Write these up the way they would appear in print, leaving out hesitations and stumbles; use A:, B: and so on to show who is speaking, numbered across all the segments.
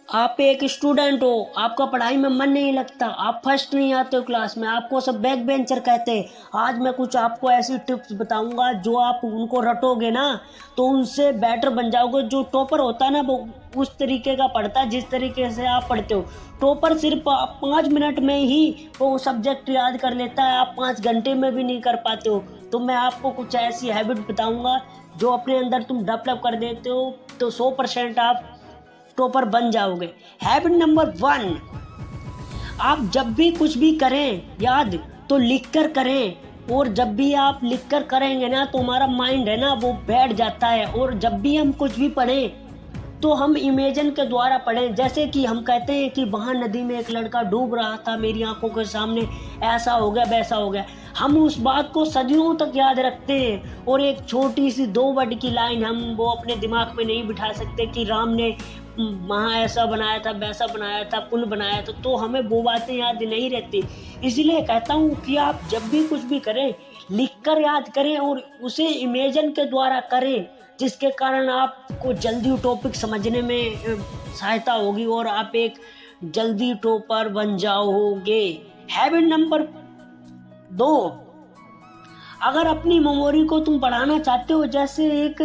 A: आप एक स्टूडेंट हो, आपका पढ़ाई में मन नहीं लगता, आप फर्स्ट नहीं आते हो क्लास में, आपको सब बैक बेंचर कहते हैं। आज मैं कुछ आपको ऐसी टिप्स बताऊंगा जो आप उनको रटोगे ना तो उनसे बेटर बन जाओगे। जो टॉपर होता है ना वो उस तरीके का पढ़ता है जिस तरीके से आप पढ़ते हो। टॉपर सिर्फ 5 मिनट में ही वो सब्जेक्ट याद कर लेता है, आप 5 घंटे में भी नहीं कर पाते हो। तो मैं आपको कुछ ऐसी हैबिट बताऊंगा जो अपने अंदर तुम डेवलप कर देते हो तो 100% आप टॉपर बन जाओगे। हैबिट नंबर 1, आप जब भी कुछ भी करें याद तो लिख कर करें। और जब भी आप लिख कर करेंगे ना तो हमारा माइंड है ना वो बैठ जाता है। और जब भी हम कुछ भी पढ़ें तो हम इमेजिन के द्वारा पढ़ें। जैसे कि हम कहते हैं कि वहाँ नदी में एक लड़का डूब रहा था, मेरी आंखों के सामने ऐसा हो गया वैसा हो गया। हम उस बात को सदियों तक याद रखते हैं और एक छोटी सी 2 वर्ड की लाइन हम वो अपने दिमाग में नहीं बिठा सकते कि राम ने वहाँ ऐसा बनाया था वैसा बनाया था पुल बनाया था। तो हमें वो बातें याद नहीं रहती। इसलिए कहता हूँ कि आप जब भी कुछ भी करें लिख कर याद करें और उसे इमेजिन के द्वारा करें, जिसके कारण आपको जल्दी टॉपिक समझने में सहायता होगी और आप एक जल्दी टॉपर बन जाओगे। हैबिट नंबर 2, अगर अपनी मेमोरी को तुम बढ़ाना चाहते हो जैसे एक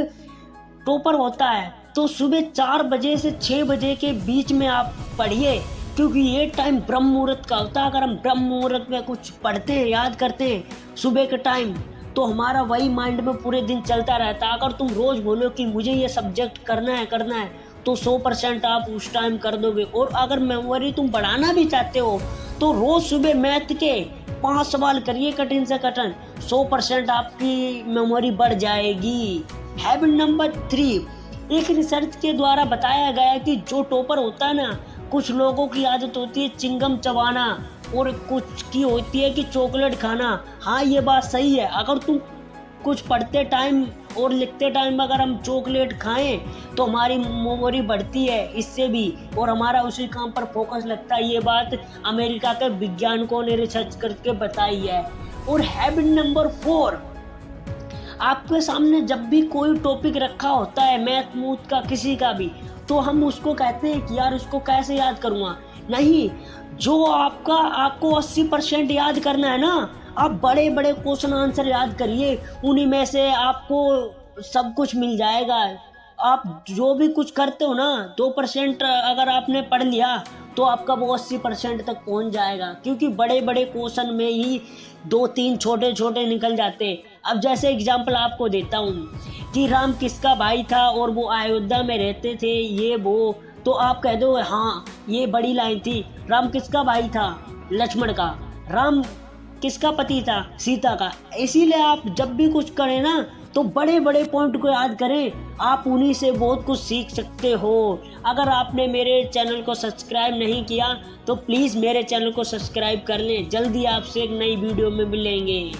A: टॉपर होता है तो सुबह 4 बजे से 6 बजे के बीच में आप पढ़िए, क्योंकि ये टाइम ब्रह्म मुहूर्त का होता है। अगर हम ब्रह्म मुहूर्त में कुछ पढ़ते हैं याद करते हैं सुबह के टाइम तो हमारा वही माइंड में पूरे दिन चलता रहता है। अगर तुम रोज बोलो कि मुझे ये सब्जेक्ट करना है तो 100% आप उस टाइम कर दोगे। और अगर मेमोरी तुम बढ़ाना भी चाहते हो तो रोज सुबह मैथ के 5 सवाल करिए कठिन से कठिन, 100% आपकी मेमोरी बढ़ जाएगी। हैबिट नंबर 3, एक रिसर्च के द्वारा बताया गया है कि जो टॉपर होता है ना कुछ लोगों की आदत होती है चिंगम चबाना और कुछ की होती है कि चॉकलेट खाना। हाँ ये बात सही है, अगर तुम कुछ पढ़ते टाइम और लिखते टाइम अगर हम चॉकलेट खाएं तो हमारी मेमोरी बढ़ती है इससे भी और हमारा उसी काम पर फोकस लगता है। ये बात अमेरिका के वैज्ञानिकों ने रिसर्च करके बताई है। और हैबिट नंबर 4, आपके सामने जब भी कोई टॉपिक रखा होता है मैथ मूथ का किसी का भी तो हम उसको कहते हैं कि यार उसको कैसे याद करूँगा। नहीं, जो आपको 80% याद करना है ना, आप बड़े बड़े क्वेश्चन आंसर याद करिए, उन्हीं में से आपको सब कुछ मिल जाएगा। आप जो भी कुछ करते हो ना 2% अगर आपने पढ़ लिया तो आपका वो 80% तक पहुंच जाएगा, क्योंकि बड़े बड़े क्वेश्चन में ही 2-3 छोटे छोटे निकल जाते। अब जैसे एग्जांपल आपको देता हूँ कि राम किसका भाई था और वो अयोध्या में रहते थे ये वो, तो आप कह दो हाँ ये बड़ी लाइन थी। राम किसका भाई था? लक्ष्मण का। राम किसका पति था? सीता का। इसीलिए आप जब भी कुछ करें ना तो बड़े बड़े पॉइंट को याद करें, आप उन्हीं से बहुत कुछ सीख सकते हो। अगर आपने मेरे चैनल को सब्सक्राइब नहीं किया तो प्लीज़ मेरे चैनल को सब्सक्राइब कर लें। जल्दी आपसे एक नई वीडियो में मिलेंगे।